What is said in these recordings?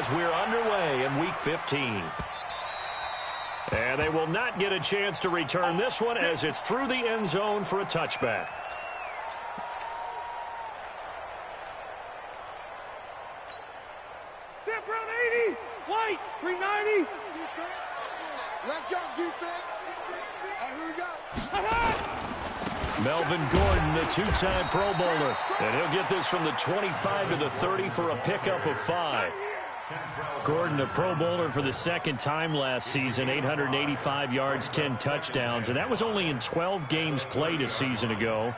as we're underway in Week 15. And they will not get a chance to return this one as it's through the end zone for a touchback. Step around 80. White. 390. Defense. Left out defense. And here we go. Melvin Gordon, the two-time Pro Bowler. And he'll get this from the 25 to the 30 for a pickup of 5. Gordon, a Pro Bowler for the second time last season, 885 yards, 10 touchdowns, and that was only in 12 games played a season ago.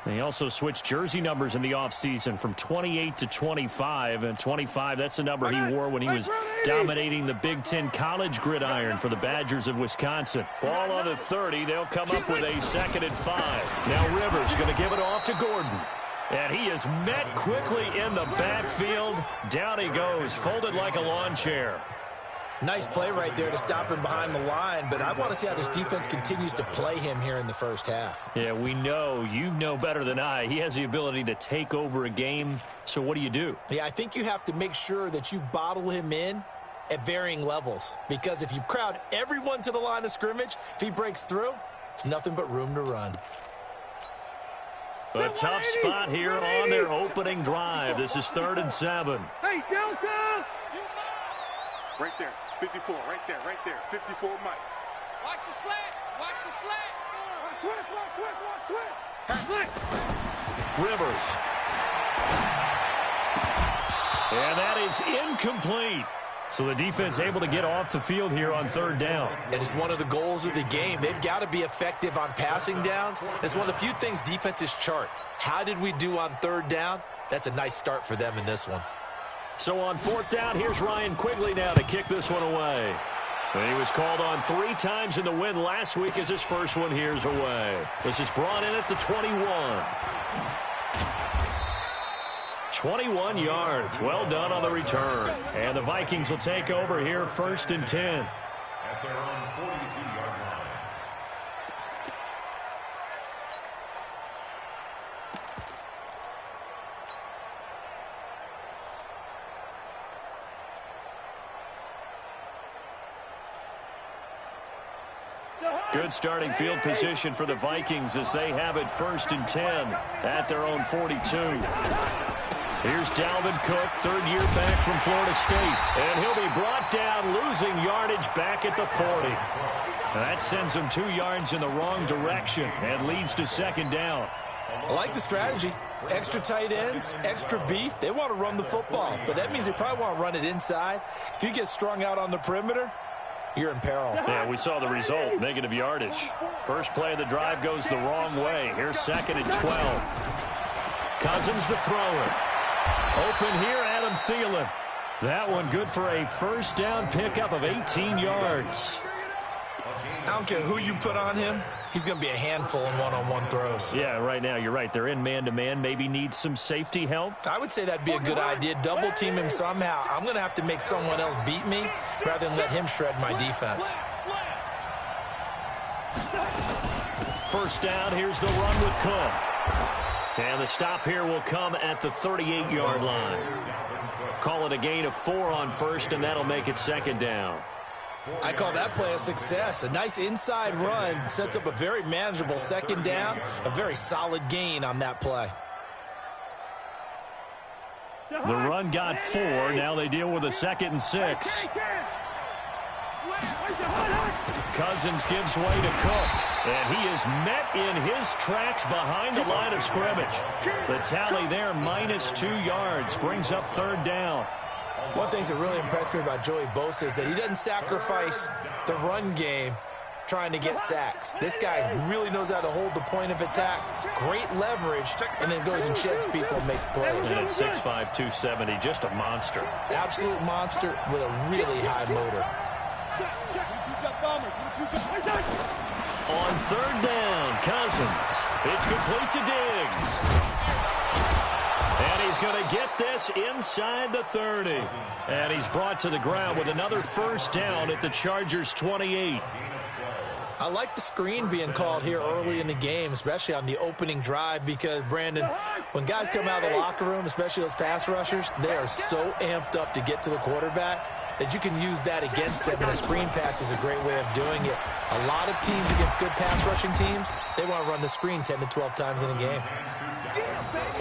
And he also switched jersey numbers in the offseason from 28 to 25, and 25, that's the number he wore when he was dominating the Big Ten college gridiron for the Badgers of Wisconsin. Ball on the 30, they'll come up with a 2nd and 5. Now Rivers going to give it off to Gordon. And he is met quickly in the backfield. Down he goes, folded like a lawn chair. Nice play right there to stop him behind the line, but I want to see how this defense continues to play him here in the first half. Yeah, we know. You know better than I. He has the ability to take over a game, so what do? Yeah, I think you have to make sure that you bottle him in at varying levels, because if you crowd everyone to the line of scrimmage, if he breaks through, there's nothing but room to run. A tough spot here on their opening drive. This is 3rd and 7. Hey, Delta! Right there, 54, right there, 54 Mike. Watch the slats, watch the slats. Watch twist. Rivers. And that is incomplete. So the defense able to get off the field here on 3rd down. It is one of the goals of the game. They've got to be effective on passing downs. It's one of the few things defenses chart. How did we do on 3rd down? That's a nice start for them in this one. So on 4th down, here's Ryan Quigley now to kick this one away. And he was called on 3 times in the win last week as his first one here's away. This is brought in at the 21. 21 yards. Well done on the return. And the Vikings will take over here 1st and 10. At their own 42-yard line. Good starting field position for the Vikings as they have it 1st and 10 at their own 42. Here's Dalvin Cook, 3rd year back from Florida State. And he'll be brought down, losing yardage back at the 40. And that sends him 2 yards in the wrong direction and leads to 2nd down. I like the strategy. Extra tight ends, extra beef. They want to run the football, but that means they probably want to run it inside. If you get strung out on the perimeter, you're in peril. Yeah, we saw the result, negative yardage. First play of the drive goes the wrong way. Here's 2nd and 12. Cousins the thrower. Open here, Adam Thielen. That one good for a 1st down pickup of 18 yards. I don't care who you put on him. He's going to be a handful in one-on-one throws. Yeah, right now, you're right. They're in man-to-man. Maybe need some safety help. I would say that'd be a good idea. Double team him somehow. I'm going to have to make someone else beat me rather than let him shred my defense. 1st down, here's the run with Cook. And the stop here will come at the 38-yard line. Call it a gain of 4 on 1st, and that'll make it 2nd down. I call that play a success. A nice inside run sets up a very manageable 2nd down. A very solid gain on that play. The run got 4. Now they deal with a 2nd and 6. Cousins gives way to Cook. And he is met in his tracks behind the line of scrimmage. The tally there, -2 yards, brings up 3rd down. One thing that really impressed me about Joey Bosa is that he doesn't sacrifice the run game trying to get sacks. This guy really knows how to hold the point of attack, great leverage, and then goes and sheds people and makes plays. And at 6'5", 270, just a monster. Absolute monster with a really high motor. On 3rd down, Cousins. It's complete to Diggs. And he's going to get this inside the 30. And he's brought to the ground with another 1st down at the Chargers' 28. I like the screen being called here early in the game, especially on the opening drive, because, Brandon, when guys come out of the locker room, especially those pass rushers, they are so amped up to get to the quarterback that you can use that against them, and a screen pass is a great way of doing it. A lot of teams against good pass rushing teams, they want to run the screen 10 to 12 times in a game.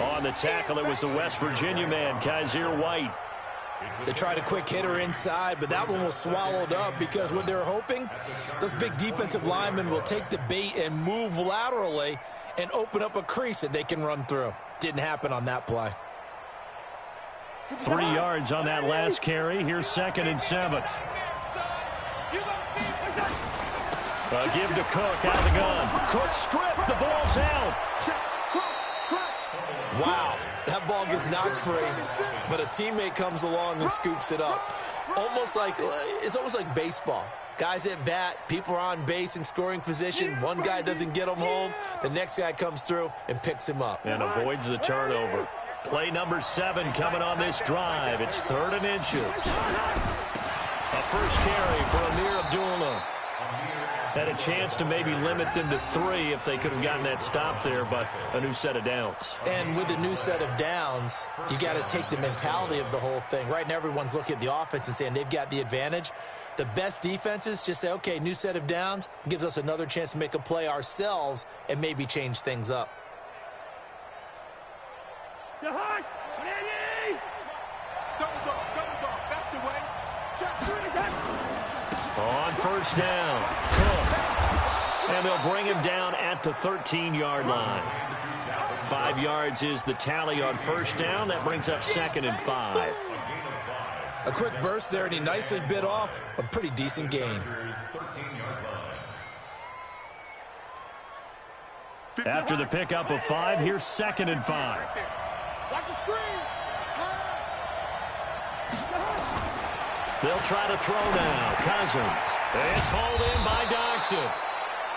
On the tackle, it was the West Virginia man, Kyzir White. They tried a quick hitter inside, but that one was swallowed up because what they're hoping, those big defensive linemen will take the bait and move laterally and open up a crease that they can run through. Didn't happen on that play. 3 yards on that last carry. Here's 2nd and 7. Give to Cook out of the gun. Cook stripped. The ball's out. Wow, that ball gets knocked free, but a teammate comes along and scoops it up. It's almost like baseball. Guys at bat, people are on base in scoring position. One guy doesn't get him home. The next guy comes through and picks him up. And avoids the turnover. Play number 7 coming on this drive. It's 3rd and inches. A first carry for Amir Abdullah. Had a chance to maybe limit them to 3 if they could have gotten that stop there, but a new set of downs. And with a new set of downs, you got to take the mentality of the whole thing. Right now, everyone's looking at the offense and saying they've got the advantage. The best defenses just say, okay, new set of downs, gives us another chance to make a play ourselves and maybe change things up. Double dog, that's the way. On first down, Cook. And they'll bring him down at the 13-yard line. 5 yards is the tally on first down. That brings up 2nd and 5. A quick burst there, and he nicely bit off a pretty decent gain. After the pickup of 5, here's 2nd and 5. Watch the screen. They'll try to throw now. Cousins. It's hauled in by Doxson.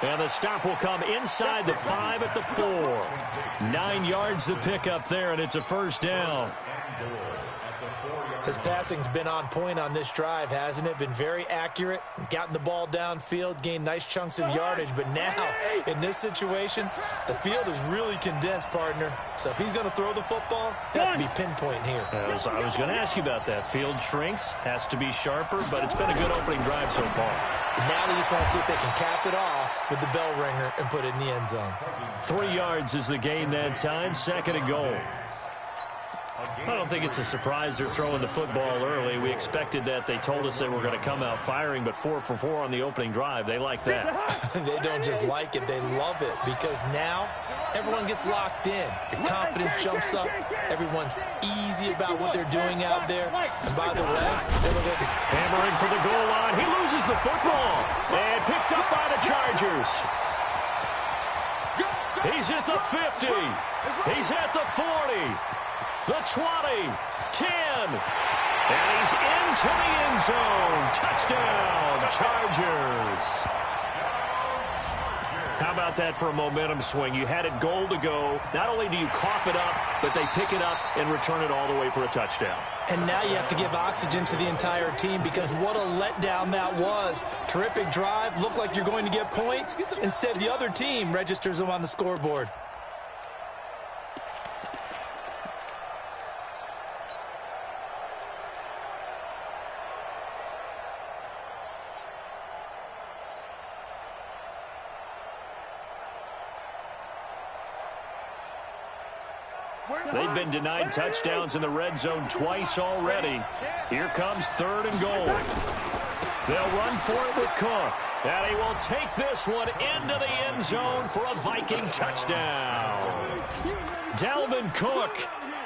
And the stop will come inside the 5 at the 4. 9 yards the pickup there, and it's a first down. His passing's been on point on this drive, hasn't it? Been very accurate, gotten the ball downfield, gained nice chunks of yardage. But now, in this situation, the field is really condensed, partner. So if he's going to throw the football, he has to be pinpoint here. I was going to ask you about that. Field shrinks, has to be sharper, but it's been a good opening drive so far. Now they just want to see if they can cap it off with the bell ringer and put it in the end zone. 3 yards is the gain that time, 2nd and goal. I don't think it's a surprise they're throwing the football early. We expected that. They told us they were going to come out firing, but 4 for 4 on the opening drive. They like that. They don't just like it, they love it, because now everyone gets locked in. Your confidence jumps up. Everyone's easy about what they're doing out there. And by the way, they look like this. Hammering for the goal line. He loses the football. And picked up by the Chargers. He's at the 50. He's at the 40. The 20, 10, and he's into the end zone. Touchdown, Chargers. How about that for a momentum swing? You had it goal to go. Not only do you cough it up, but they pick it up and return it all the way for a touchdown. And now you have to give oxygen to the entire team, because what a letdown that was. Terrific drive. Looked like you're going to get points. Instead, the other team registers them on the scoreboard. They've been denied touchdowns in the red zone twice already. Here comes 3rd and goal. They'll run for it with Cook. And he will take this one into the end zone for a Viking touchdown. Dalvin Cook,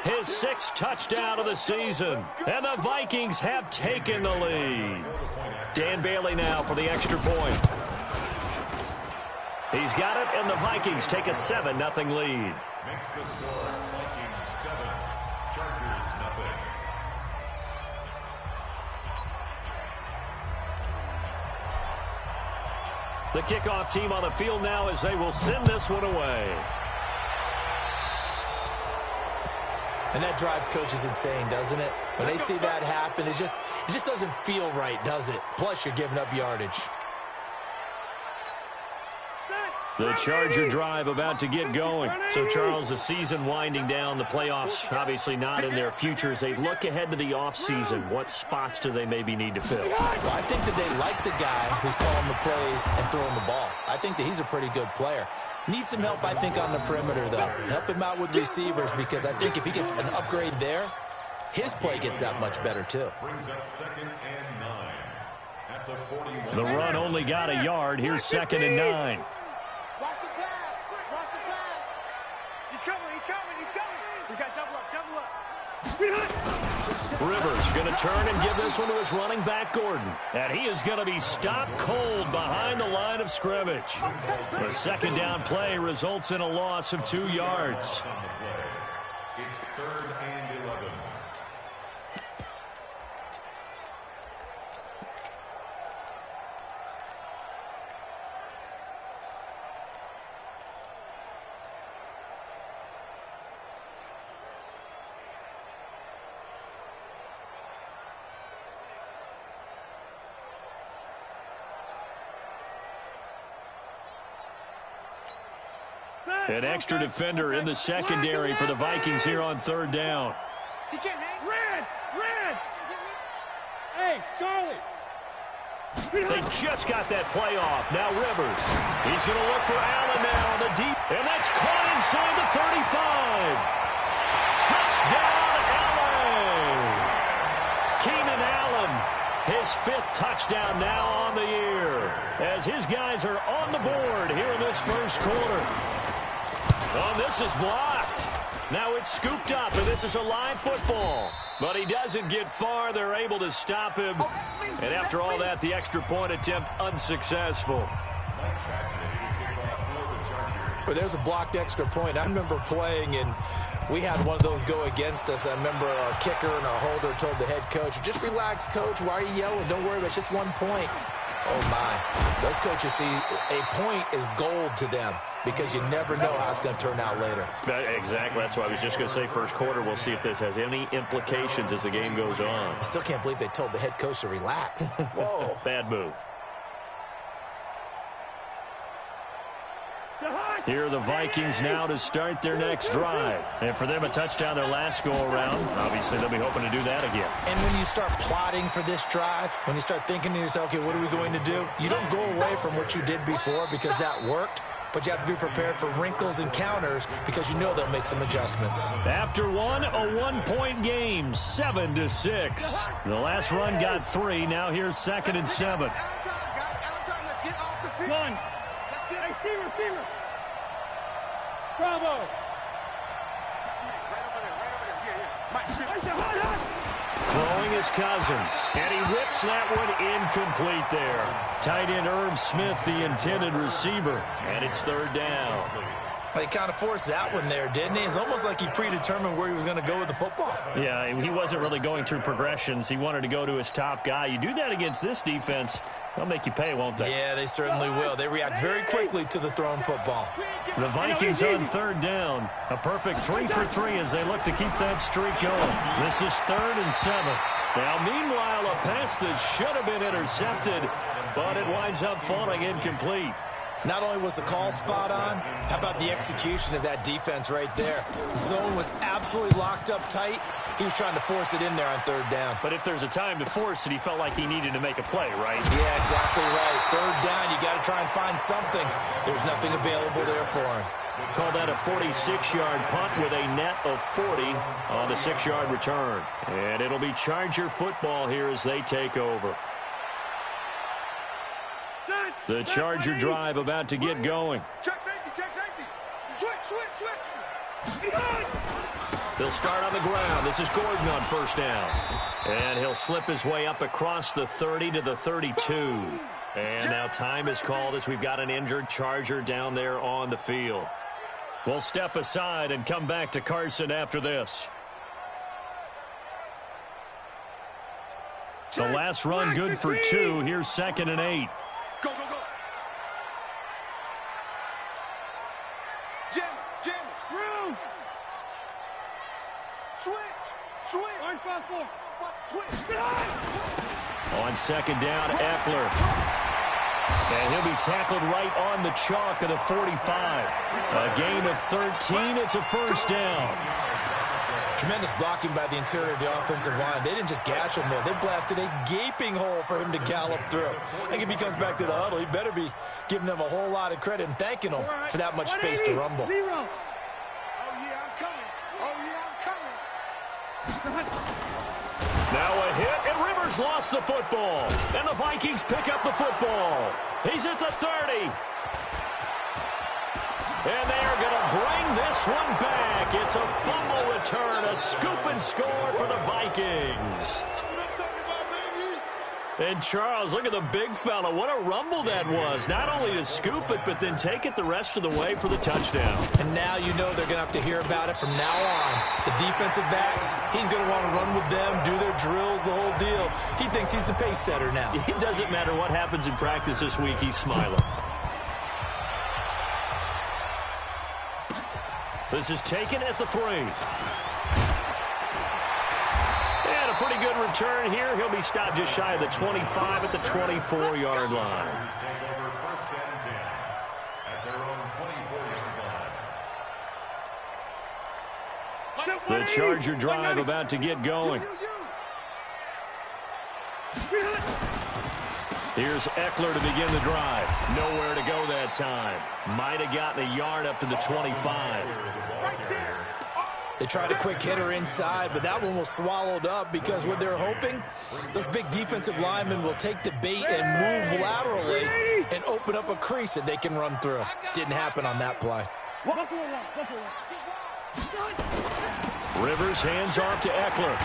his 6th touchdown of the season. And the Vikings have taken the lead. Dan Bailey now for the extra point. He's got it, and the Vikings take a 7-0 lead. Makes the score Vikings 7, Chargers 0. The kickoff team on the field now as they will send this one away. And that drives coaches insane, doesn't it? When they see that happen, it just doesn't feel right, does it? Plus, you're giving up yardage. The Charger drive about to get going. So, Charles, the season winding down, the playoffs obviously not in their futures. They look ahead to the offseason. What spots do they maybe need to fill? Well, I think that they like the guy who's calling the plays and throwing the ball. I think that he's a pretty good player. Needs some help, I think, on the perimeter, though. Help him out with receivers, because I think if he gets an upgrade there, his play gets that much better, too. Brings up 2nd and 9 at the 41. The run only got a yard. Here's 2nd and 9. Watch the pass. Watch the pass. He's coming. He's coming. He's coming. We got double up. Double up. Rivers going to turn and give this one to his running back, Gordon. And he is going to be stopped cold behind the line of scrimmage. The 2nd down play results in a loss of 2 yards. It's 3rd and 11. An extra defender in the secondary for the Vikings here on 3rd down. He can't hang. Red. Hey, Charlie. They just got that play off. Now Rivers. He's going to look for Allen now on the deep. And that's caught inside the 35. Touchdown, Allen. Keenan Allen, his 5th touchdown now on the year, as his guys are on the board here in this first quarter. Oh, this is blocked. Now it's scooped up, and this is a live football. But he doesn't get far. They're able to stop him. And after all that, the extra point attempt unsuccessful. Well, there's a blocked extra point. I remember playing, and we had one of those go against us. I remember our kicker and our holder told the head coach, just relax, coach. Why are you yelling? Don't worry, it's just 1 point. Oh, my. Those coaches see a point is gold to them, because you never know how it's going to turn out later. Exactly. That's what I was just going to say. First quarter, we'll see if this has any implications as the game goes on. I still can't believe they told the head coach to relax. Whoa. Bad move. Here are the Vikings now to start their next drive. And for them, a touchdown their last go-around. Obviously, they'll be hoping to do that again. And when you start plotting for this drive, when you start thinking to yourself, okay, what are we going to do? You don't go away from what you did before because that worked. But you have to be prepared for wrinkles and counters because you know they'll make some adjustments. After one, a 1-point game, 7-6. The last run got 3. Now here's 2nd and 7. Let's get off the field. Let's get a receiver. Bravo. Right over there. Yeah. Mike, throwing his Cousins. And he whips that one incomplete there. Tight end Irv Smith, the intended receiver. And it's 3rd down. He kind of forced that one there, didn't he? It's almost like he predetermined where he was going to go with the football. Yeah, he wasn't really going through progressions. He wanted to go to his top guy. You do that against this defense, they'll make you pay, won't they? Yeah, they certainly will. They react very quickly to the thrown football. The Vikings on 3rd down. A perfect 3 for 3 as they look to keep that streak going. This is 3rd and 7. Now, meanwhile, a pass that should have been intercepted, but it winds up falling incomplete. Not only was the call spot on, how about the execution of that defense right there? Zone was absolutely locked up tight. He was trying to force it in there on 3rd down. But if there's a time to force it, he felt like he needed to make a play, right? Yeah, exactly right. 3rd down, you got to try and find something. There's nothing available there for him. Call that a 46-yard punt with a net of 40 on the 6-yard return. And it'll be Charger football here as they take over. The Charger drive about to get going. Check safety. Switch. They'll start on the ground. This is Gordon on 1st down. And he'll slip his way up across the 30 to the 32. And now time is called as we've got an injured Charger down there on the field. We'll step aside and come back to Carson after this. The last run good for 2. Here's 2nd and 8. Go. Jim. Room. Switch. Orange spot 4. Watch twitch. On 2nd down, Eckler. And he'll be tackled right on the chalk of the 45. A gain of 13. It's a first down. Tremendous blocking by the interior of the offensive line. They didn't just gash him there. They blasted a gaping hole for him to gallop through. I think if he comes back to the huddle, he better be giving them a whole lot of credit and thanking them for that much space to rumble. Oh, yeah, I'm coming. Oh, yeah, I'm coming. Now a hit, and Rivers lost the football. And the Vikings pick up the football. He's at the 30. And they are going to bring this one back. It's a fumble return, a scoop and score for the Vikings. And Charles, look at the big fella. What a rumble that was. Not only to scoop it, but then take it the rest of the way for the touchdown. And now you know they're going to have to hear about it from now on. The defensive backs, he's going to want to run with them, do their drills, the whole deal. He thinks he's the pace setter now. It doesn't matter what happens in practice this week, he's smiling. This is taken at the 3. And a pretty good return here. He'll be stopped just shy of the 25 at the 24-yard line. The Charger drive about to get going. Here's Eckler to begin the drive. Nowhere to go that time. Might have gotten a yard up to the 25. They tried a quick hitter inside, but that one was swallowed up because what they're hoping, those big defensive linemen will take the bait and move laterally and open up a crease that they can run through. Didn't happen on that play. Rivers hands off to Eckler.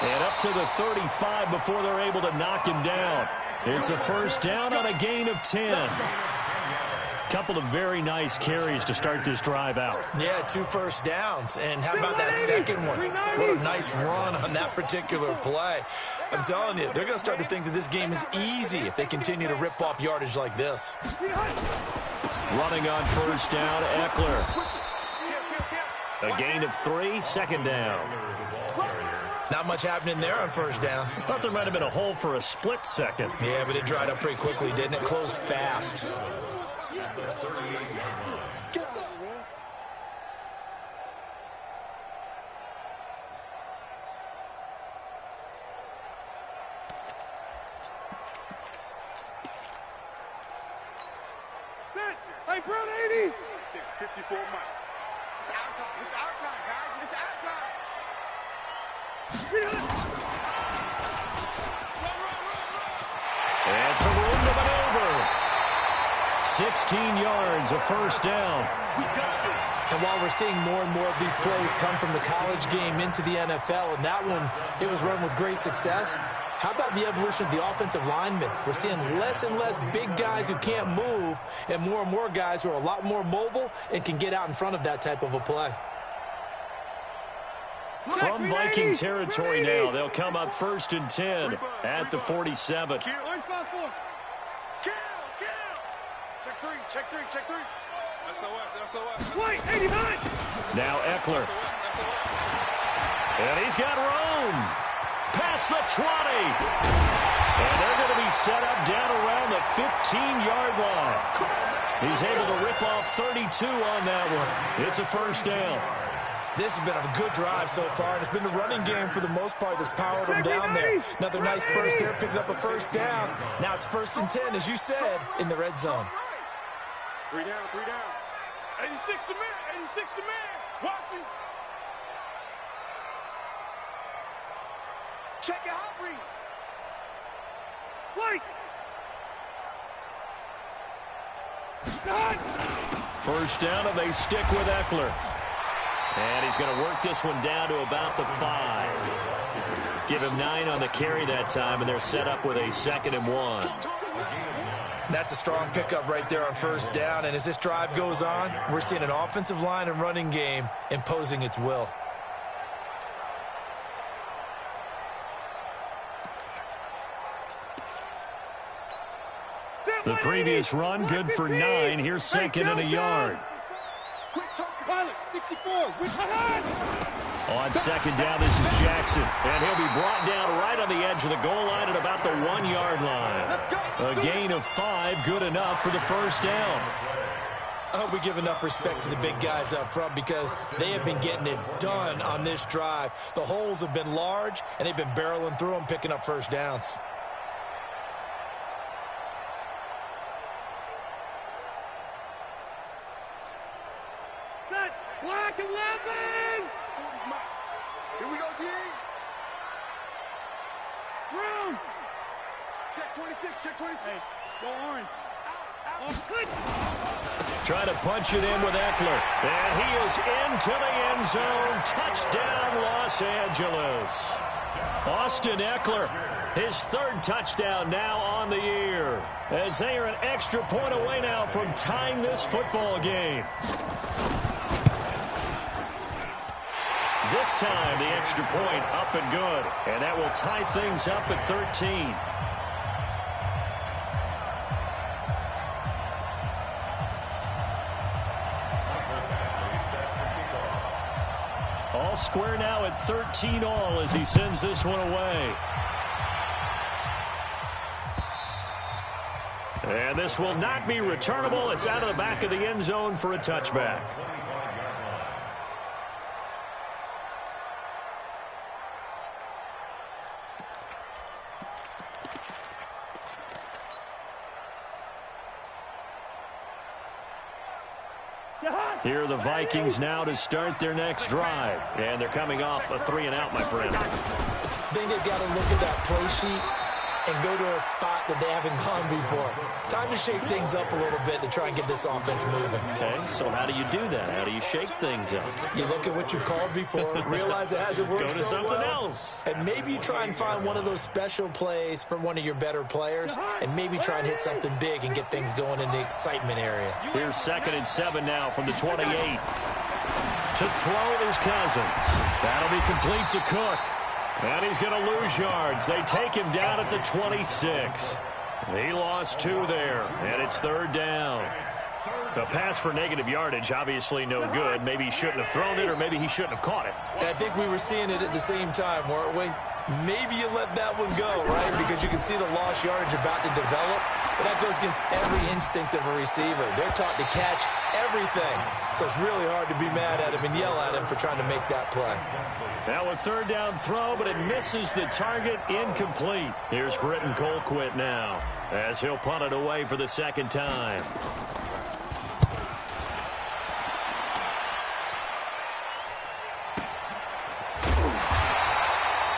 And up to the 35 before they're able to knock him down. It's a first down on a gain of 10. Couple of very nice carries to start this drive out. Yeah, 2 first downs. And how about that second one? What a nice run on that particular play. I'm telling you, they're going to start to think that this game is easy if they continue to rip off yardage like this. Running on first down, Eckler. A gain of 3, second down. Not much happening there on first down. Thought there might have been a hole for a split second. Yeah, but it dried up pretty quickly, didn't it? Closed fast. Hey, Brown 80. 54 Mike. It's our time. It's our time, guys. It's our time. And some room to maneuver. 16 yards, a first down. And while we're seeing more and more of these plays come from the college game into the NFL, and that one, it was run with great success, how about the evolution of the offensive linemen? We're seeing less and less big guys who can't move and more guys who are a lot more mobile and can get out in front of that type of a play. From Viking territory now, they'll come up 1st and 10 at the 47. Check 3. SOS. Wait, 89. Now Eckler. And he's got room. Past the 20. And they're going to be set up down around the 15-yard line. He's able to rip off 32 on that one. It's a first down. This has been a good drive so far, and it's been the running game for the most part that's powered them down there. Another nice burst there, picking up a first down. Now it's 1st and 10, as you said, in the red zone. 3 down. 86 to man. Watch me. Check your hot read. Wait. First down, and they stick with Eckler. And he's going to work this one down to about the 5. Give him 9 on the carry that time, and they're set up with a 2nd and 1. That's a strong pickup right there on first down. And as this drive goes on, we're seeing an offensive line and running game imposing its will. The previous run, good for 9. Here's 2nd and a yard. Pilot, 64. On 2nd down, this is Jackson. And he'll be brought down right on the edge of the goal line at about the 1-yard line. A gain of 5, good enough for the first down. I hope we give enough respect to the big guys up front because they have been getting it done on this drive. The holes have been large, and they've been barreling through them, picking up first downs. Black 11! Here we go, D. Room! Check 26, check 26. Hey, go orange. Oh, good! Try to punch it in with Eckler. And he is into the end zone. Touchdown, Los Angeles. Austin Eckler, his 3rd touchdown now on the year, as they are an extra point away now from tying this football game. This time, the extra point up and good. And that will tie things up at 13. All square now at 13 all as he sends this one away. And this will not be returnable. It's out of the back of the end zone for a touchback. Here are the Vikings now to start their next drive. And they're coming off a 3-and-out, my friend. I think they've got to look at that play sheet and go to a spot that they haven't gone before. Time to shake things up a little bit to try and get this offense moving. Okay, so how do you do that? How do you shake things up? You look at what you've called before, realize it hasn't worked Go to so something well, else. and maybe you try and find one of those special plays from one of your better players, and maybe try and hit something big and get things going in the excitement area. Here's 2nd and 7 now from the 28. To throw is Cousins. That'll be complete to Cook. And he's going to lose yards. They take him down at the 26. He lost 2 there, and it's 3rd down. The pass for negative yardage, obviously no good. Maybe he shouldn't have thrown it, or maybe he shouldn't have caught it. I think we were seeing it at the same time, weren't we? Maybe you let that one go, right? Because you can see the lost yardage about to develop. But that goes against every instinct of a receiver. They're taught to catch everything. So it's really hard to be mad at him and yell at him for trying to make that play. Now a 3rd down throw, but it misses the target, incomplete. Here's Britton Colquitt now, as he'll punt it away for the 2nd time.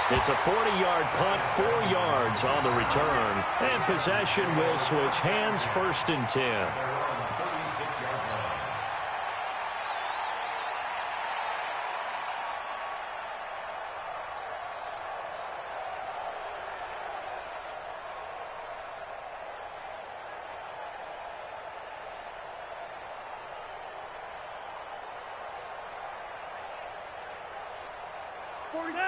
It's a 40-yard punt, 4 yards on the return. And possession will switch hands, 1st and 10.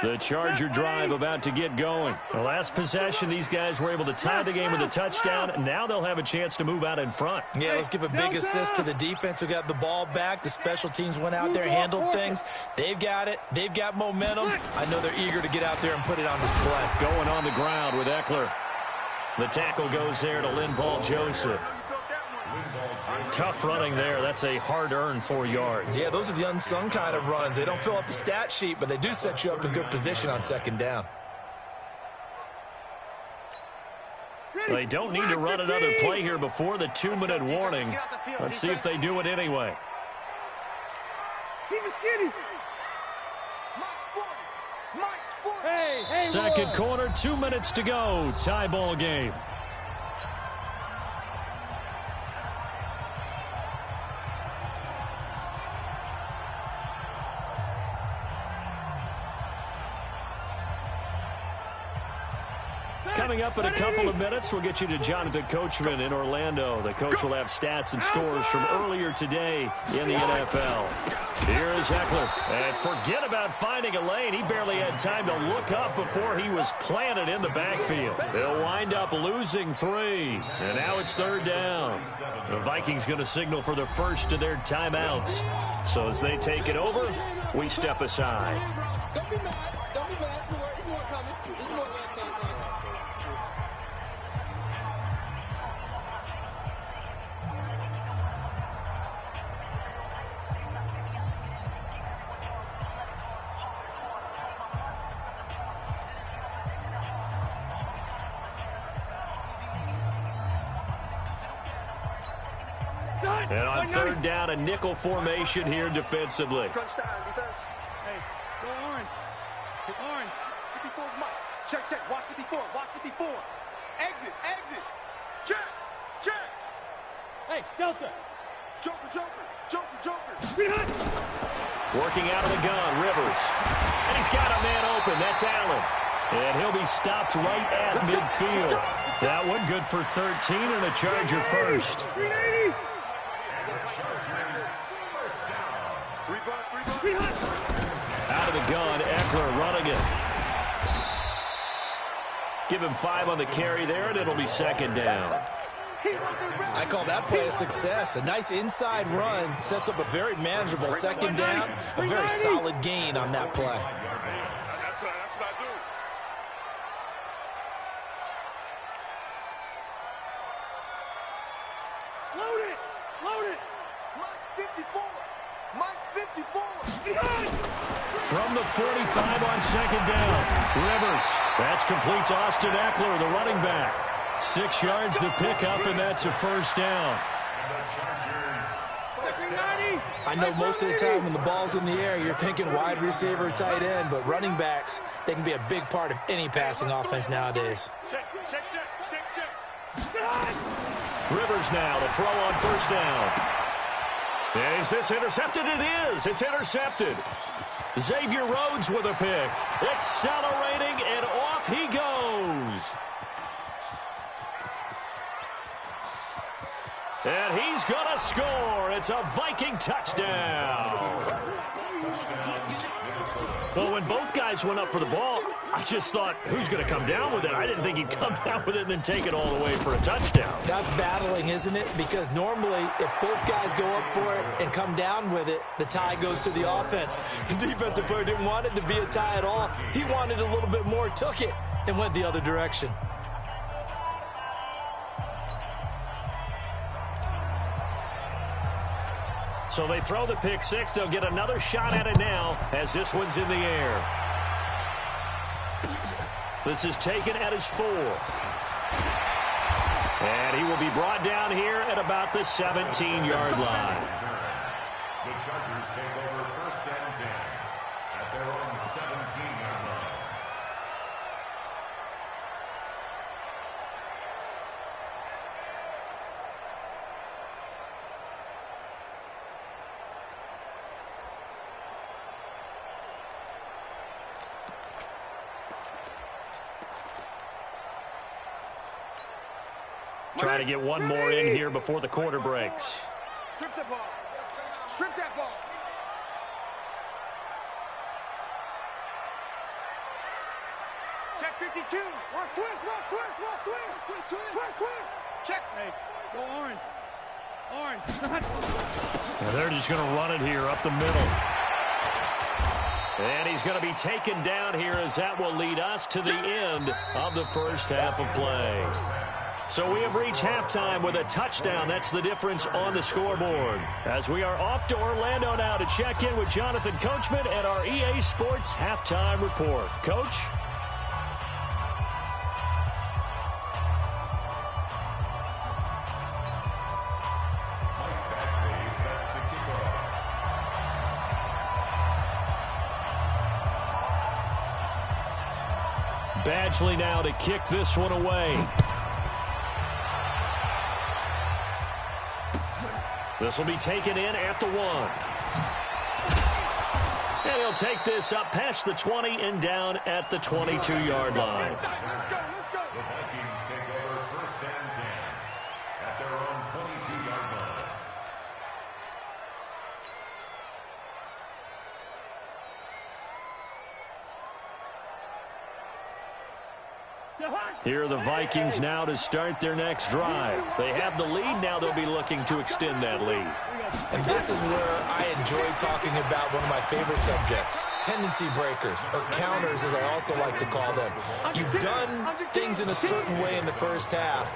The Charger drive about to get going. The last possession, these guys were able to tie the game with a touchdown. Now they'll have a chance to move out in front. Yeah, let's give a big assist to the defense who got the ball back. The special teams went out there, handled things. They've got it. They've got momentum. I know they're eager to get out there and put it on display. Going on the ground with Eckler. The tackle goes there to Linval Joseph. Tough running there. That's a hard-earned 4 yards. Yeah, those are the unsung kind of runs. They don't fill up the stat sheet, but they do set you up in good position on 2nd down. They don't need to run another play here before the 2-minute warning. Let's see if they do it anyway. Second quarter, 2 minutes to go. Tie ball game. Coming up in a couple of minutes, we'll get you to Jonathan Coachman in Orlando. The coach will have stats and scores from earlier today in the NFL. Here is Eckler. And forget about finding a lane. He barely had time to look up before he was planted in the backfield. They'll wind up losing 3. And now it's 3rd down. The Vikings going to signal for the first of their timeouts. So as they take it over, we step aside. Don't be mad. Don't be mad. It's more coming. It's more coming. And on third down, a nickel formation here defensively. Crunch time, defense. Hey, go Orange. Hey, Orange. 54's Mike. Check, check. Watch 54. Watch 54. Exit, exit. Check, check. Hey, Delta. Joker, joker, joker, joker. Working out of the gun, Rivers. And he's got a man open. That's Allen. And he'll be stopped right at midfield. That one good for 13 and a Charger first. 390. Out of the gun, Eckler running it. Give him 5 on the carry there, and it'll be second down. I call that play a success. A nice inside run sets up a very manageable second down. A very solid gain on that play. That's what I do. Load it. Load it. Mike 54. Mike 54. From the 45 on second down, Rivers. That's complete to Austin Eckler, the running back. 6 yards to pick up, and that's a first down. I know most of the time when the ball's in the air, you're thinking wide receiver, tight end, but running backs, they can be a big part of any passing offense nowadays. Check, check, check, check, check. Rivers now to throw on first down. And is this intercepted? It is. It's intercepted. Xavier Rhodes with a pick. Accelerating, and off he goes. And he's going to score. It's a Viking touchdown. Well, when both guys went up for the ball, I just thought, who's going to come down with it? I didn't think he'd come down with it and then take it all the way for a touchdown. That's battling, isn't it? Because normally, if both guys go up for it and come down with it, the tie goes to the offense. The defensive player didn't want it to be a tie at all. He wanted a little bit more, took it, and went the other direction. So they throw the pick six. They'll get another shot at it now as this one's in the air. This is taken at his 4. And he will be brought down here at about the 17-yard line. The Chargers take over first and 10 at their own 17-yard line. Try to get one more in here before the quarter breaks. Strip the ball. Strip that ball. Check 52. Watch twist, watch twist, watch twist. Twist, twist, twist, twist. Check. Hey, go Orange. Orange. And they're just going to run it here up the middle. And he's going to be taken down here as that will lead us to the end of the first half of play. So we have reached halftime with a touchdown. That's the difference on the scoreboard. As we are off to Orlando now to check in with Jonathan Coachman and our EA Sports Halftime Report. Coach? Badgley now to kick this one away. This will be taken in at the 1. And he'll take this up past the 20 and down at the 22-yard line. The Vikings take over first and 10 at their own 22-yard line. Here are the Vikings now to start their next drive. They have the lead. Now they'll be looking to extend that lead. And this is where I enjoy talking about one of my favorite subjects, tendency breakers, or counters as I also like to call them. You've done things in a certain way in the first half,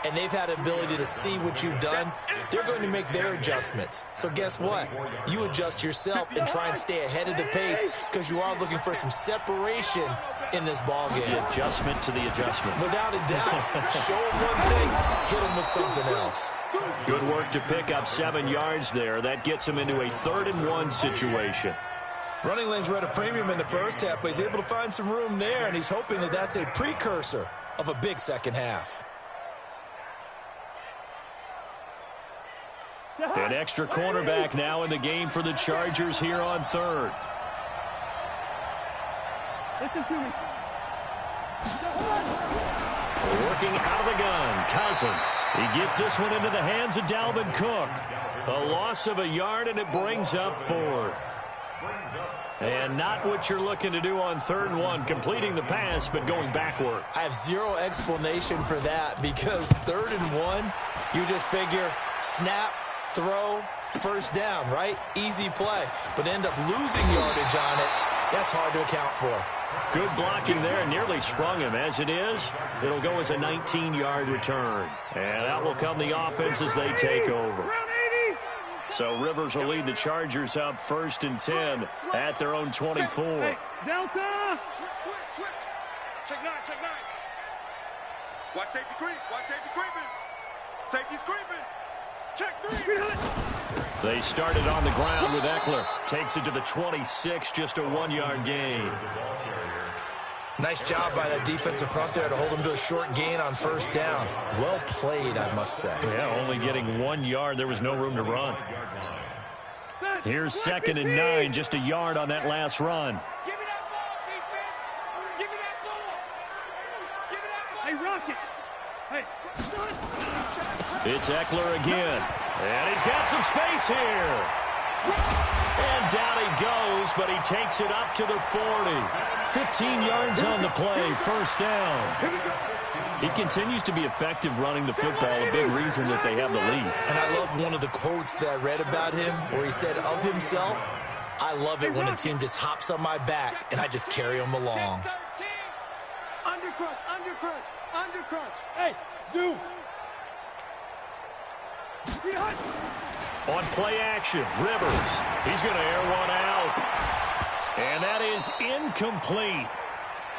and they've had the ability to see what you've done. They're going to make their adjustments. So guess what? You adjust yourself and try and stay ahead of the pace because you are looking for some separation in this ball game. The adjustment to the adjustment. Without a doubt. Show him one thing, hit him with something else. Good work to pick up 7 yards there. That gets him into a 3rd-and-1 situation. Running lanes were at a premium in the first half, but he's able to find some room there, and he's hoping that that's a precursor of a big second half. An extra cornerback now in the game for the Chargers here on 3rd. Listen to me. Working out of the gun, Cousins. He gets this one into the hands of Dalvin Cook. A loss of a yard, and it brings up 4th. And not what you're looking to do on 3rd-and-1, completing the pass, but going backward. I have zero explanation for that because 3rd-and-1, you just figure snap, throw, first down, right? Easy play. But end up losing yardage on it. That's hard to account for. Good blocking there, nearly sprung him. As it is, it'll go as a 19-yard return. And that will come the offense as they take over. So Rivers will lead the Chargers up 1st and 10 at their own 24. Hey, Delta! Switch. Check 9. Watch safety creep. Watch safety creeping. Safety's creeping. Check 3. They started on the ground with Eckler. Takes it to the 26, just a 1-yard gain. Nice job by that defensive front there to hold him to a short gain on 1st down. Well played, I must say. Yeah, only getting 1 yard. There was no room to run. Here's 2nd and 9, just a yard on that last run. Give me that ball, defense! Give me that ball! Give me that ball! Hey, Rocket! Hey, It's Eckler again. And he's got some space here. And down he goes, but he takes it up to the 40. 15 yards on the play, 1st down. He continues to be effective running the football, a big reason that they have the lead. And I love one of the quotes that I read about him where he said of himself, I love it when a team just hops on my back and I just carry them along. Undercrunch. Hey, zoom. On play action, Rivers. He's going to air one out. And that is incomplete.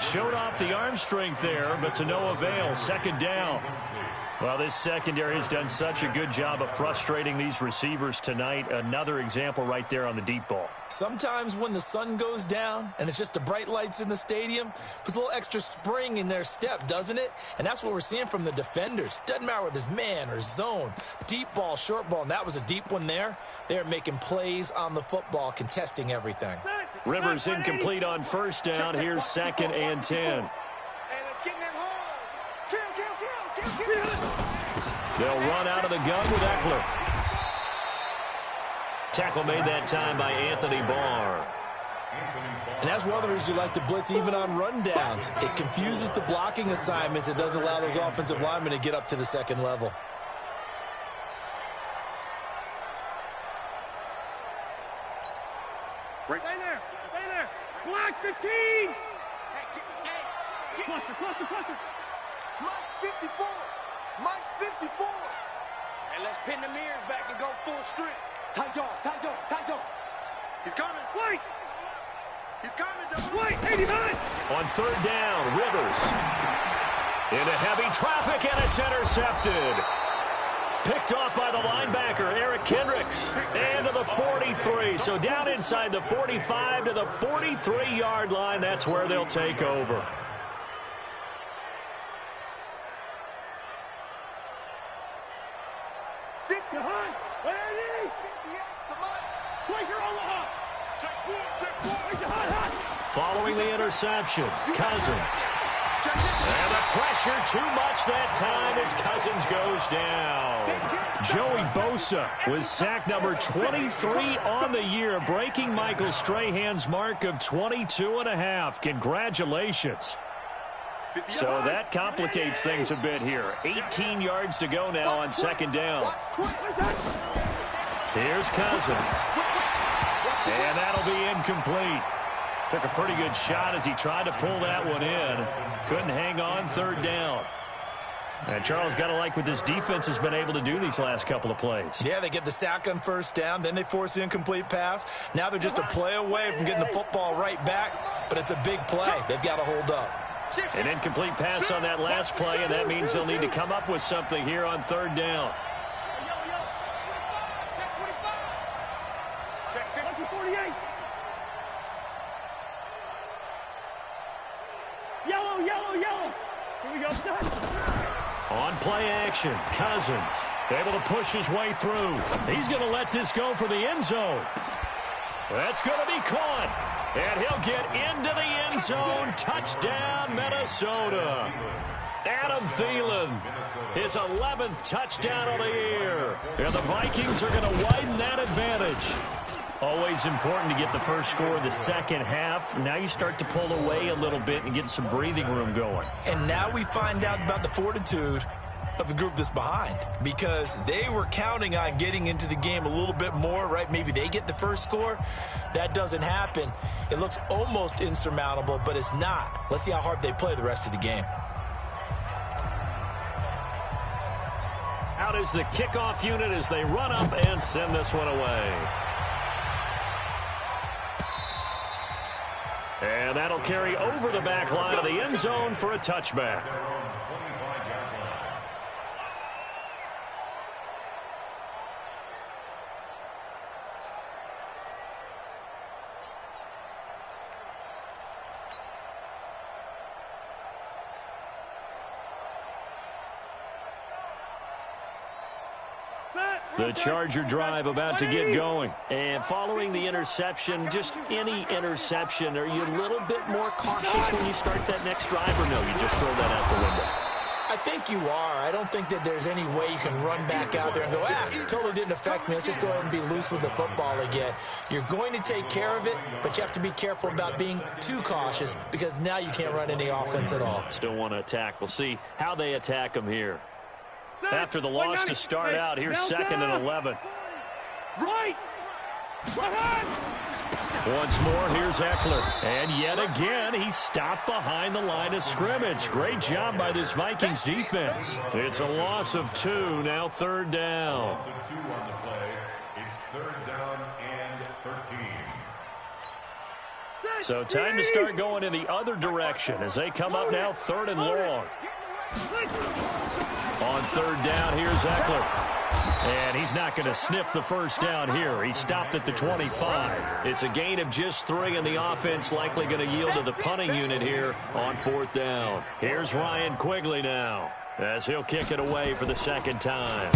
Showed off the arm strength there, but to no avail. 2nd down. Well, this secondary has done such a good job of frustrating these receivers tonight. Another example right there on the deep ball. Sometimes when the sun goes down and it's just the bright lights in the stadium, puts a little extra spring in their step, doesn't it? And that's what we're seeing from the defenders. Doesn't matter whether it's man or zone, deep ball, short ball, and that was a deep one there. They're making plays on the football, contesting everything. Rivers incomplete on 1st down. Here's 2nd and 10. Hey, let's get in them holes. Kill. They'll run out of the gun with Eckler. Tackle made that time by Anthony Barr. And that's one of the reasons you like to blitz even on rundowns. It confuses the blocking assignments. It doesn't allow those offensive linemen to get up to the 2nd level. Stay there. Block 15. Cluster. Mike 54. Hey, let's pin the mirrors back and go full strip. Tight dog. He's coming. Wait. He's coming, double. Wait, 89. On 3rd down, Rivers. Into heavy traffic, and it's intercepted. Picked off by the linebacker, Eric Kendricks. And to the 43. So down inside the 45 to the 43-yard line. That's where they'll take over. Following the interception, Cousins. And the pressure too much that time as Cousins goes down. Joey Bosa with sack number 23 on the year, breaking Michael Strahan's mark of 22.5. Congratulations. So that complicates things a bit here. 18 yards to go now on 2nd down. Here's Cousins. And that'll be incomplete. Took a pretty good shot as he tried to pull that one in. Couldn't hang on 3rd down. And Charles, got to like what this defense has been able to do these last couple of plays. Yeah, they get the sack on first down, then they force the incomplete pass. Now they're just a play away from getting the football right back, but it's a big play. They've got to hold up. An incomplete pass on that last play, and that means they'll need to come up with something here on third down. Check 50-48. Yellow, yellow, yellow. Here we go. On play action, Cousins able to push his way through. He's going to let this go for the end zone. That's going to be caught. And he'll get into the end zone. Touchdown, Minnesota. Adam Thielen, his 11th touchdown of the year. And the Vikings are going to widen that advantage. Always important to get the first score of the second half. Now you start to pull away a little bit and get some breathing room going. And now we find out about the fortitude of the group that's behind, because they were counting on getting into the game a little bit more, right? Maybe they get the first score. That doesn't happen. It looks almost insurmountable, but it's not. Let's see how hard they play the rest of the game. Out is the kickoff unit as they run up and send this one away. And that'll carry over the back line of the end zone for a touchback. The Charger drive about to get going. And following the interception, just any interception, are you a little bit more cautious when you start that next drive, or no, you just throw that out the window? I think you are. I don't think that there's any way you can run back out there and go, totally didn't affect me. Let's just go ahead and be loose with the football again. You're going to take care of it, but you have to be careful about being too cautious, because now you can't run any offense at all. Still want to attack. We'll see how they attack them here. After the loss to start out, here's 2nd and 11. Right. Once more, here's Eckler. And yet again, he's stopped behind the line of scrimmage. Great job by this Vikings defense. It's a loss of 2, now 3rd down. Loss of 2 on the play. It's 3rd down and 13. So time to start going in the other direction as they come up now 3rd and long. On 3rd down, here's Eckler. And he's not going to sniff the first down here. He stopped at the 25. It's a gain of just 3, and the offense likely going to yield to the punting unit here on 4th down. Here's Ryan Quigley now as he'll kick it away for the 2nd time.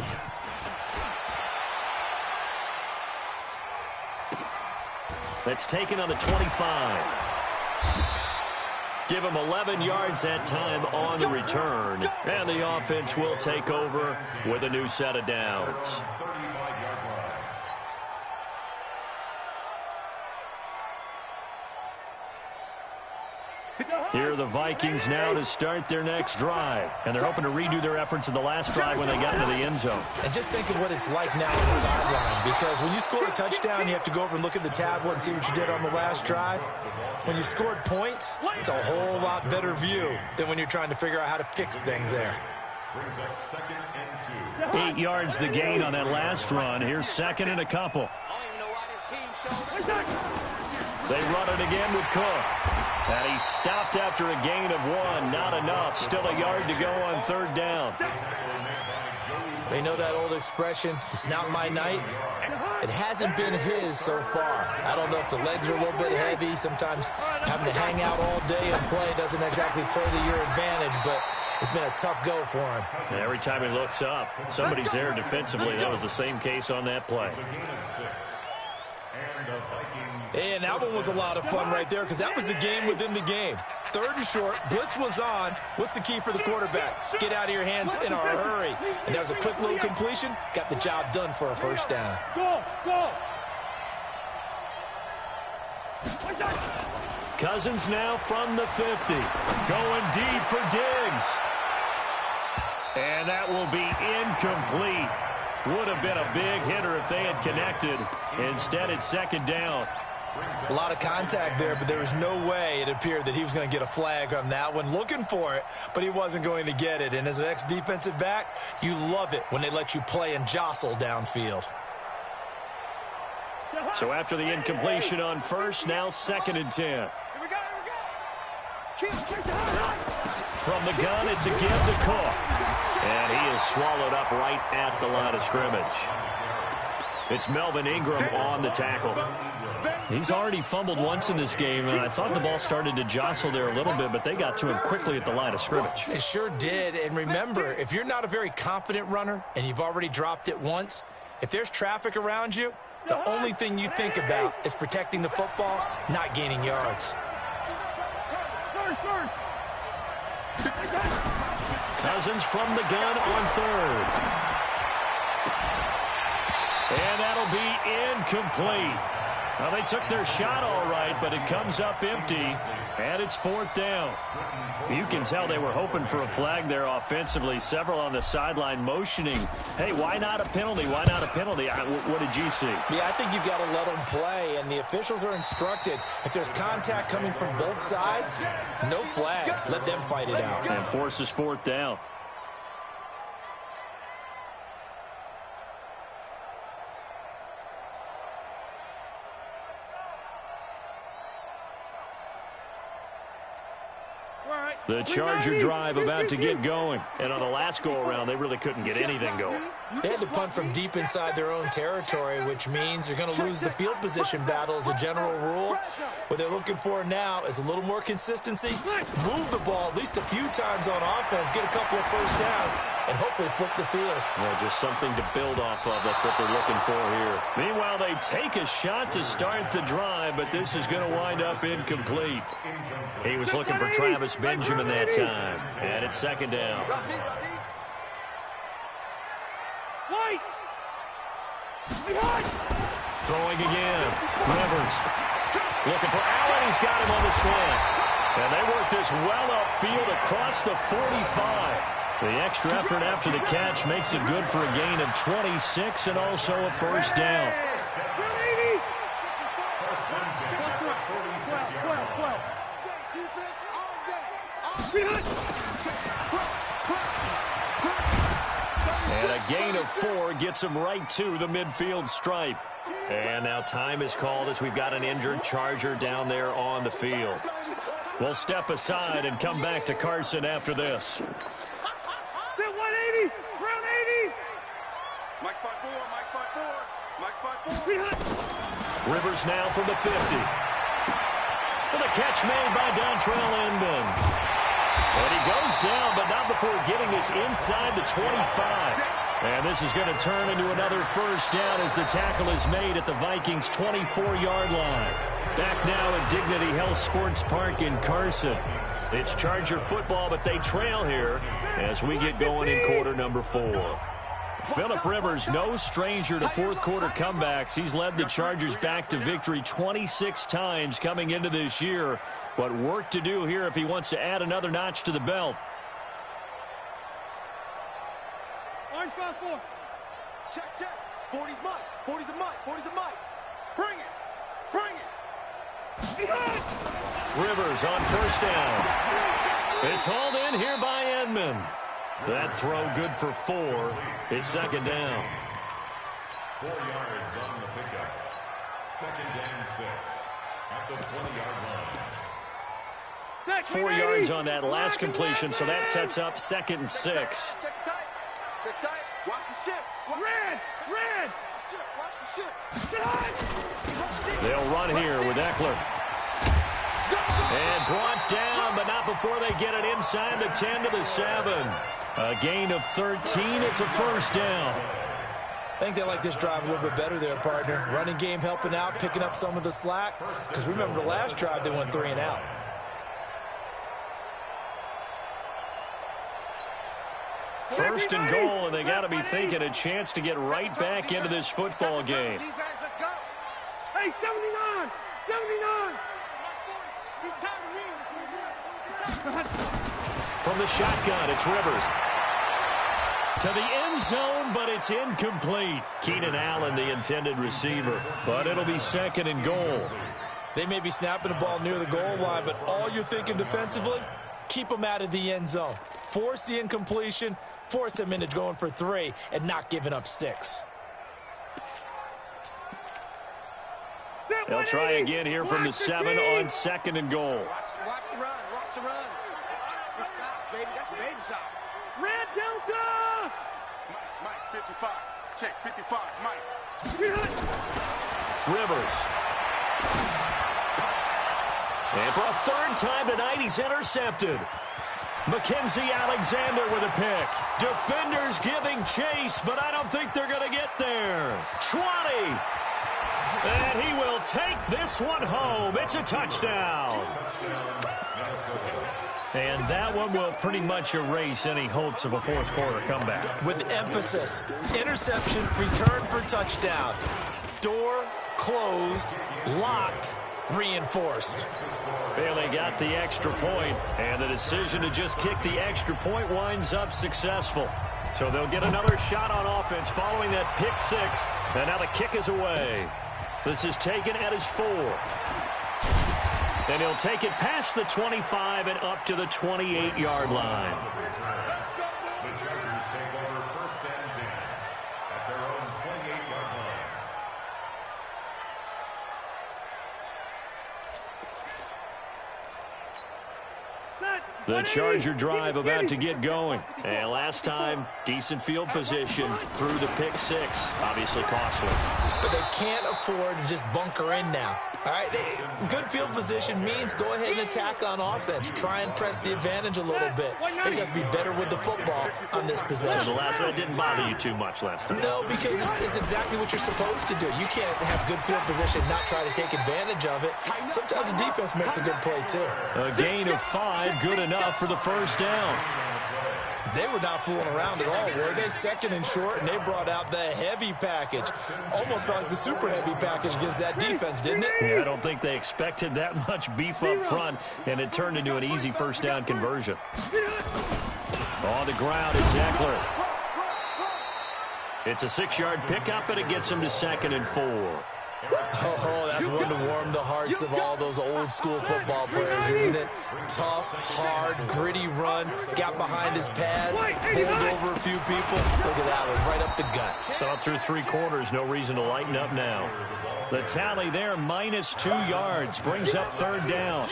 That's taken on the 25. Give him 11 yards that time on the return. And the offense will take over with a new set of downs. Here are the Vikings now to start their next drive. And they're hoping to redo their efforts in the last drive when they got into the end zone. And just think of what it's like now on the sideline, because when you score a touchdown, you have to go over and look at the tablet and see what you did on the last drive. When you scored points, it's a whole lot better view than when you're trying to figure out how to fix things there. Brings up 2nd and 2. 8 yards the gain on that last run. Here's 2nd and a couple. They run it again with Cook. And he stopped after a gain of 1. Not enough. Still a yard to go on 3rd down. They know that old expression, it's not my night. It hasn't been his so far. I don't know if the legs are a little bit heavy. Sometimes having to hang out all day and play doesn't exactly play to your advantage, but it's been a tough go for him. And every time he looks up, somebody's there defensively. That was the same case on that play. And that one was a lot of fun right there, because that was the game within the game. 3rd and short, blitz was on. What's the key for the quarterback? Get out of your hands in a hurry. And that was a quick little completion. Got the job done for a 1st down. Go, go. Cousins now from the 50. Going deep for Diggs. And that will be incomplete. Would have been a big hitter if they had connected. Instead, it's 2nd down. A lot of contact there, but there was no way it appeared that he was going to get a flag on that one. Looking for it, but he wasn't going to get it. And as an ex-defensive back, you love it when they let you play and jostle downfield. So after the incompletion on first, now 2nd and 10. Here we go, here we go. From the gun, it's a give to Cook. And he is swallowed up right at the line of scrimmage. It's Melvin Ingram on the tackle. He's already fumbled once in this game, and I thought the ball started to jostle there a little bit, but they got to him quickly at the line of scrimmage. They sure did. And remember, if you're not a very confident runner and you've already dropped it once, if there's traffic around you, the only thing you think about is protecting the football, not gaining yards. Cousins from the gun on 3rd. And that'll be incomplete. Well, they took their shot all right, but it comes up empty, and it's 4th down. You can tell they were hoping for a flag there offensively. Several on the sideline motioning, hey, why not a penalty? Why not a penalty? What did you see? Yeah, I think you've got to let them play, and the officials are instructed, if there's contact coming from both sides, no flag. Let them fight it out. And forces 4th down. The Charger drive about to get going. And on the last go-around, they really couldn't get anything going. They had to punt from deep inside their own territory, which means you're going to lose the field position battle as a general rule. What they're looking for now is a little more consistency, move the ball at least a few times on offense, get a couple of first downs, and hopefully flip the field. Yeah, just something to build off of. That's what they're looking for here. Meanwhile, they take a shot to start the drive, but this is going to wind up incomplete. He was looking for Travis Benjamin that time. And it's 2nd down. Throwing again. Rivers. Looking for Allen. He's got him on the slant. And they work this well upfield across the 45. The extra effort after the catch makes it good for a gain of 26 and also a first down. And a gain of 4 gets him right to the midfield stripe. And now time is called as we've got an injured Charger down there on the field. We'll step aside and come back to Carson after this. 180, round 80. Mike spot 4, Mike spot 4, Mike spot 4. Rivers now from the 50. And a catch made by Dontrell Inman. And he goes down, but not before getting us inside the 25. And this is going to turn into another first down as the tackle is made at the Vikings' 24-yard line. Back now at Dignity Health Sports Park in Carson. It's Charger football, but they trail here as we get going in quarter number 4. Phillip Rivers, no stranger to fourth-quarter comebacks. He's led the Chargers back to victory 26 times coming into this year. But work to do here if he wants to add another notch to the belt. Orange spot 4. Check, check. 40's Mike. 40's the Mike. 40's the Mike. Bring it. Bring it. Rivers on first down. It's hauled in here by Edmond. That throw good for 4. It's 2nd down. 4 yards on the pickup. 2nd and 6 at the 20-yard line. 4 yards on that last completion, so that sets up 2nd and 6. Check tight. Check tight. Watch the ship. Red. Red. Watch the ship. They'll run here with Eckler. And brought down, but not before they get it inside the 10 to the 7. A gain of 13. It's a first down. I think they like this drive a little bit better there, partner. Running game helping out, picking up some of the slack. Because remember, the last drive, they went 3 and out. First and goal, and they got to be thinking a chance to get right back into this football game. Let's go. Hey, 79. 79. He's tired of me. From the shotgun, it's Rivers. To the end zone, but it's incomplete. Keenan Allen, the intended receiver. But it'll be 2nd and goal. They may be snapping the ball near the goal line, but all you're thinking defensively, keep them out of the end zone. Force the incompletion, force them into going for 3, and not giving up 6. They'll try again here from the 7 on 2nd and goal. Watch the run. Watch the run. That's South, baby. That's baby South. Red Delta! Mike, 55. Check, 55. Mike. Rivers. And for a 3rd time tonight, he's intercepted. Mackenzie Alexander with a pick. Defenders giving chase, but I don't think they're going to get there. 20. And he will take this one home. It's a touchdown. And that one will pretty much erase any hopes of a 4th quarter comeback. With emphasis, interception, return for touchdown. Door closed, locked, reinforced. Bailey got the extra point, and the decision to just kick the extra point winds up successful. So they'll get another shot on offense following that pick 6, and now the kick is away. This is taken at his 4. And he'll take it past the 25 and up to the 28-yard line. The Chargers take over 1st and 10 at their own 28-yard line. The Charger drive about to get going. And last time, decent field position through the pick 6. Obviously costly. But they can't afford to just bunker in now. All right, good field position means go ahead and attack on offense. Try and press the advantage a little bit. They just have to be better with the football on this possession. So the last one didn't bother you too much last time. No, because it's exactly what you're supposed to do. You can't have good field position and not try to take advantage of it. Sometimes the defense makes a good play, too. A gain of 5, good enough for the 1st down. They were not fooling around at all, were they? 2nd and short, and they brought out the heavy package. Almost felt like the super heavy package against that defense, didn't it? Yeah, I don't think they expected that much beef up front, and it turned into an easy 1st down conversion. On the ground, it's Eckler. It's a 6-yard pickup, and it gets him to 2nd and 4. Oh, that's one to warm the hearts of all those old-school football players, isn't it? Tough, hard, gritty run, got behind his pads, pulled over a few people. Look at that one, right up the gut. Saw it through 3 quarters, no reason to lighten up now. The tally there, minus 2 yards, brings up 3rd down.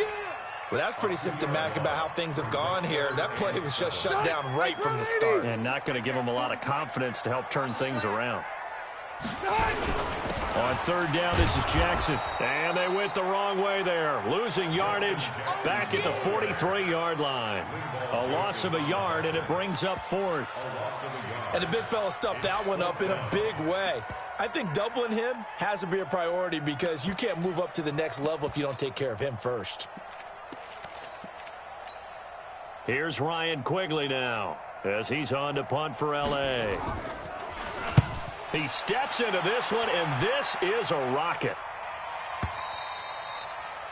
Well, that's pretty symptomatic about how things have gone here. That play was just shut down right from the start. And not going to give them a lot of confidence to help turn things around. On 3rd down, this is Jackson. And they went the wrong way there. Losing yardage back at the 43-yard line. A loss of a yard, and it brings up 4th. And the big fella stuffed that one up in a big way. I think doubling him has to be a priority because you can't move up to the next level if you don't take care of him first. Here's Ryan Quigley now as he's on to punt for L.A. He steps into this one, and this is a rocket.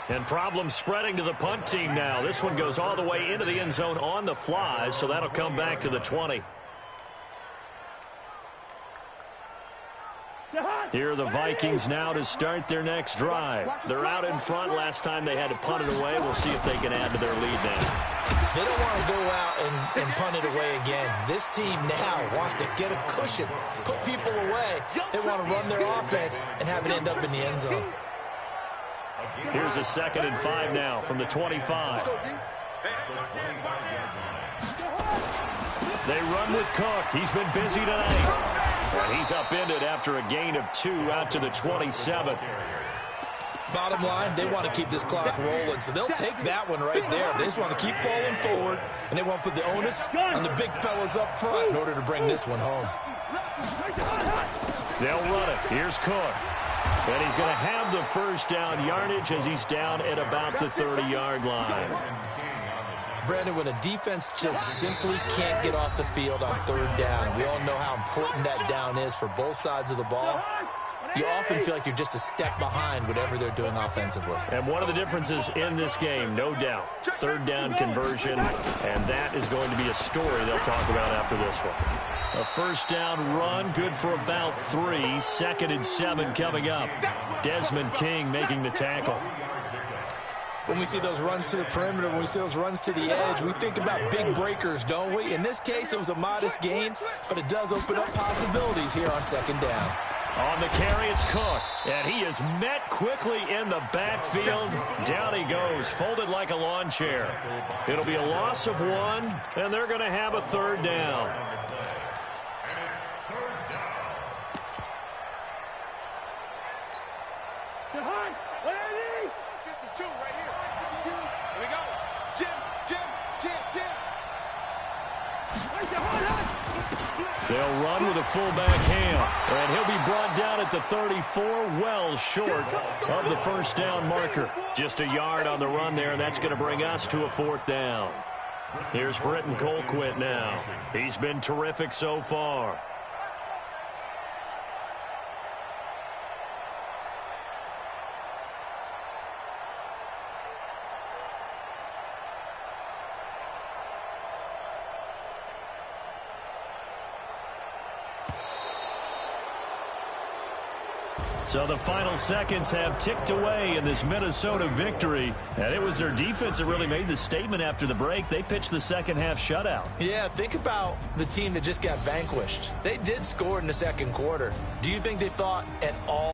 And problems spreading to the punt team now. This one goes all the way into the end zone on the fly, so that'll come back to the 20. Here are the Vikings now to start their next drive. They're out in front. Last time they had to punt it away. We'll see if they can add to their lead now. They don't want to go out and punt it away again. This team now wants to get a cushion, put people away. They want to run their offense and have it end up in the end zone. Here's a 2nd and 5 now from the 25. They run with Cook. He's been busy tonight. And he's upended after a gain of 2 out to the 27. Bottom line, they want to keep this clock rolling, so they'll take that one right there. They just want to keep falling forward, and they want to put the onus on the big fellas up front in order to bring this one home. They'll run it. Here's Cook. And he's going to have the 1st down yardage as he's down at about the 30-yard line. Brandon, when a defense just simply can't get off the field on 3rd down, we all know how important that down is for both sides of the ball. You often feel like you're just a step behind whatever they're doing offensively. And one of the differences in this game, no doubt, 3rd down conversion, and that is going to be a story they'll talk about after this one. A 1st down run, good for about 3. 2nd and 7 coming up. Desmond King making the tackle. when we see those runs to the perimeter, when we see those runs to the edge, we think about big breakers, don't we? In this case, it was a modest gain, but it does open up possibilities here on second down. On the carry, it's Cook, and he is met quickly in the backfield. Down he goes, folded like a lawn chair. It'll be a loss of 1, and they're going to have a third down. Behind! Ready! 52 right here. Here we go. Jim. They'll run with a fullback Ham, and he'll be brought down at the 34, well short of the first down marker. Just a yard on the run there, and that's going to bring us to a fourth down. Here's Britton Colquitt now. He's been terrific so far. So the final seconds have ticked away in this Minnesota victory. And it was their defense that really made the statement after the break. They pitched the second half shutout. Yeah, think about the team that just got vanquished. They did score in the second quarter. Do you think they thought at all